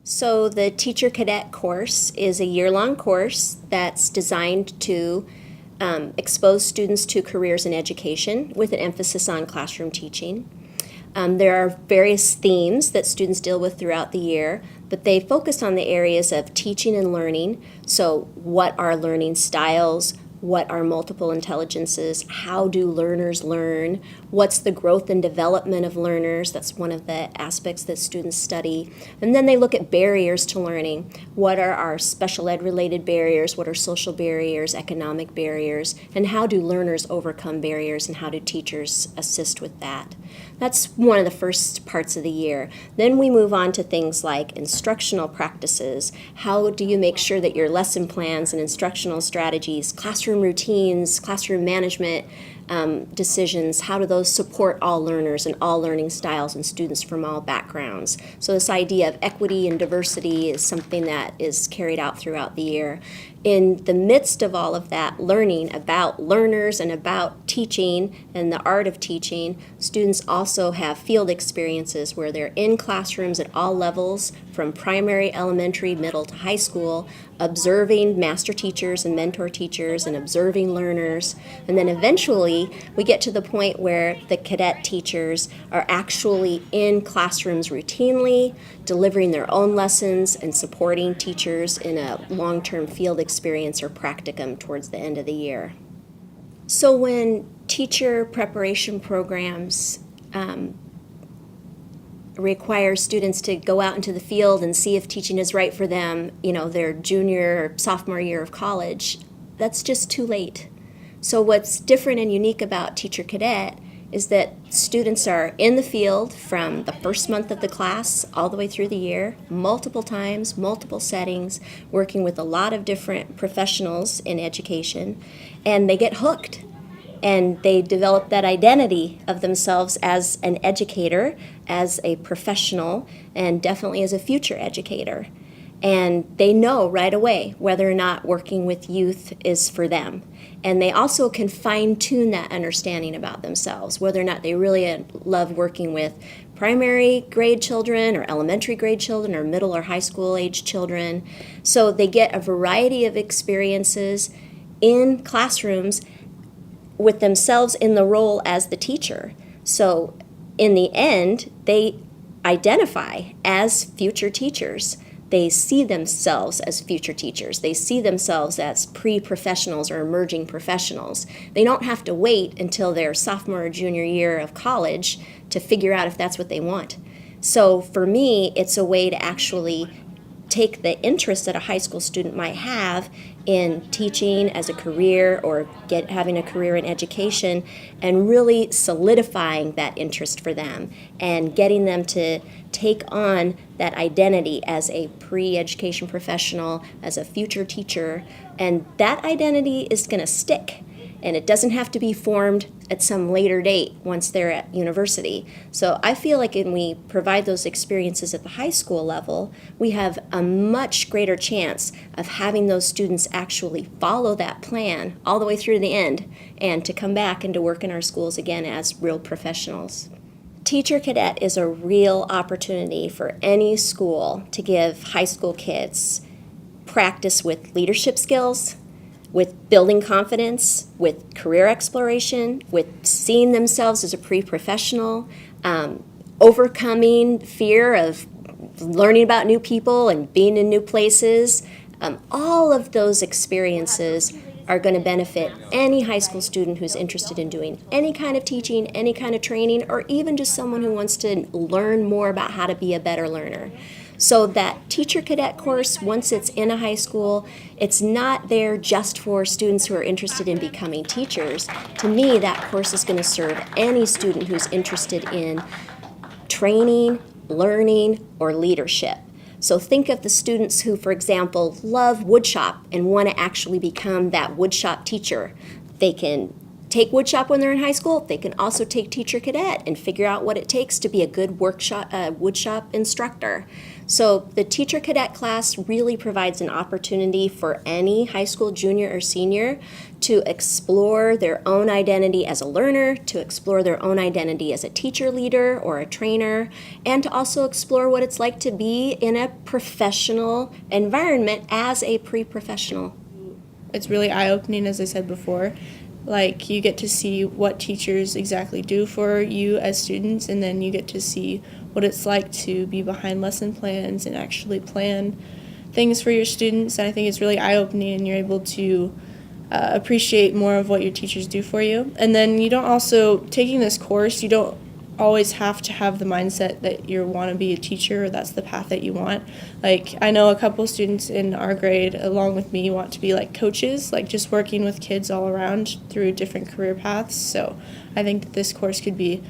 So the Teacher Cadet course is a year-long course that's designed to expose students to careers in education with an emphasis on classroom teaching. There are various themes that students deal with throughout the year, but they focus on the areas of teaching and learning. So what are learning styles? What are multiple intelligences? How do learners learn? What's the growth and development of learners? That's one of the aspects that students study. And then they look at barriers to learning. What are our special ed related barriers? What are social barriers, economic barriers? And how do learners overcome barriers, and how do teachers assist with that? That's one of the first parts of the year. Then we move on to things like instructional practices. How do you make sure that your lesson plans and instructional strategies, classroom routines, classroom management decisions, how do those support all learners and all learning styles and students from all backgrounds? So this idea of equity and diversity is something that is carried out throughout the year. In the midst of all of that learning about learners and about teaching and the art of teaching, students also have field experiences where they're in classrooms at all levels, from primary, elementary, middle to high school, observing master teachers and mentor teachers and observing learners. And then eventually we get to the point where the cadet teachers are actually in classrooms routinely, delivering their own lessons and supporting teachers in a long-term field experience or practicum towards the end of the year. So when teacher preparation programs require students to go out into the field and see if teaching is right for them, their junior or sophomore year of college, that's just too late. So what's different and unique about Teacher Cadet is that students are in the field from the first month of the class all the way through the year, multiple times, multiple settings, working with a lot of different professionals in education, and they get hooked. And they develop that identity of themselves as an educator, as a professional, and definitely as a future educator. And they know right away whether or not working with youth is for them. And they also can fine-tune that understanding about themselves, whether or not they really love working with primary grade children or elementary grade children or middle or high school age children. So they get a variety of experiences in classrooms with themselves in the role as the teacher. So in the end, they identify as future teachers. They see themselves as future teachers. They see themselves as pre-professionals or emerging professionals. They don't have to wait until their sophomore or junior year of college to figure out if that's what they want. So for me, it's a way to actually take the interest that a high school student might have in teaching as a career or having a career in education, and really solidifying that interest for them and getting them to take on that identity as a pre-education professional, as a future teacher, and that identity is going to stick. And it doesn't have to be formed at some later date once they're at university. So I feel like when we provide those experiences at the high school level, we have a much greater chance of having those students actually follow that plan all the way through to the end and to come back and to work in our schools again as real professionals. Teacher Cadet is a real opportunity for any school to give high school kids practice with leadership skills, with building confidence, with career exploration, with seeing themselves as a pre-professional, overcoming fear of learning about new people and being in new places. All of those experiences are going to benefit any high school student who's interested in doing any kind of teaching, any kind of training, or even just someone who wants to learn more about how to be a better learner. So that Teacher Cadet course, once it's in a high school, it's not there just for students who are interested in becoming teachers. To me, that course is going to serve any student who's interested in training, learning, or leadership. So think of the students who, for example, love woodshop and want to actually become that woodshop teacher. They can take woodshop when they're in high school. They can also take Teacher Cadet and figure out what it takes to be a good woodshop instructor. So the teacher cadet class really provides an opportunity for any high school junior or senior to explore their own identity as a learner, to explore their own identity as a teacher leader or a trainer, and to also explore what it's like to be in a professional environment as a pre-professional. It's really eye-opening, as I said before. Like, you get to see what teachers exactly do for you as students, and then you get to see what it's like to be behind lesson plans and actually plan things for your students. And I think it's really eye-opening, and you're able to appreciate more of what your teachers do for you. And then you don't also, taking this course, you don't always have to have the mindset that you want to be a teacher or that's the path that you want. Like, I know a couple students in our grade along with me want to be like coaches, like just working with kids all around through different career paths. So I think that this course could be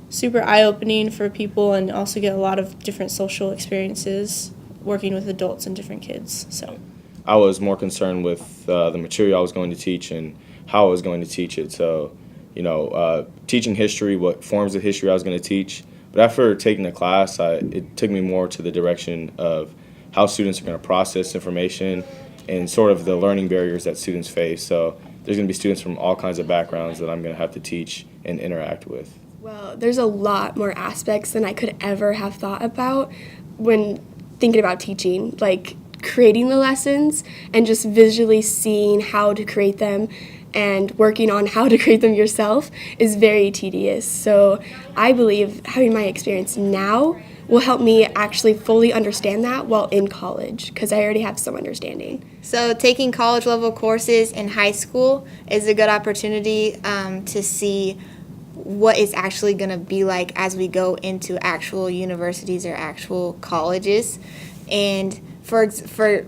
super eye-opening for people and also get a lot of different social experiences working with adults and different kids. So I was more concerned with the material I was going to teach and how I was going to teach it. So, teaching history, what forms of history I was going to teach. But after taking the class, it took me more to the direction of how students are going to process information and sort of the learning barriers that students face. So there's going to be students from all kinds of backgrounds that I'm going to have to teach and interact with. Well, there's a lot more aspects than I could ever have thought about when thinking about teaching, like creating the lessons and just visually seeing how to create them and working on how to create them yourself is very tedious. So I believe having my experience now will help me actually fully understand that while in college, because I already have some understanding. So taking college level courses in high school is a good opportunity to see what it's actually going to be like as we go into actual universities or actual colleges. And for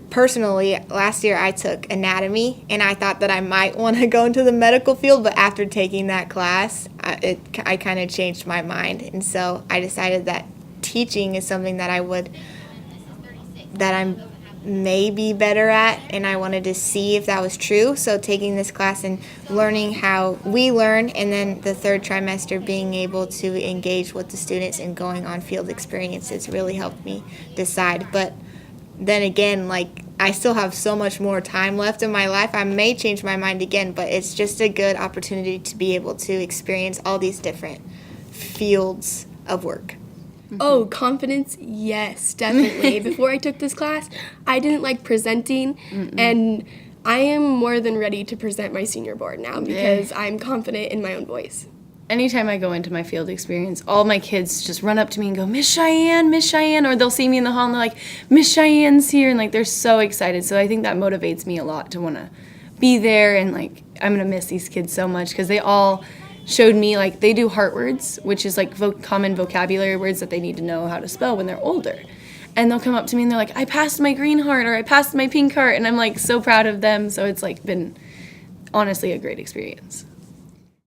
personally, last year I took anatomy, and I thought that I might want to go into the medical field, but after taking that class, I kind of changed my mind, and so I decided that teaching is something that I'm maybe better at, and I wanted to see if that was true. So taking this class and learning how we learn, and then the third trimester being able to engage with the students and going on field experiences really helped me decide. But then again, like, I still have so much more time left in my life. I may change my mind again, but it's just a good opportunity to be able to experience all these different fields of work. Oh, confidence, yes, definitely. Before I took this class, I didn't like presenting, and I am more than ready to present my senior board now because I'm confident in my own voice. Anytime I go into my field experience, all my kids just run up to me and go, Miss Cheyenne, or they'll see me in the hall and they're like, Miss Cheyenne's here, and like they're so excited. So I think that motivates me a lot to want to be there, and like I'm going to miss these kids so much because they all showed me, like, they do heart words, which is like common vocabulary words that they need to know how to spell when they're older. And they'll come up to me and they're like, I passed my green heart or I passed my pink heart, and I'm like so proud of them. So it's like been honestly a great experience.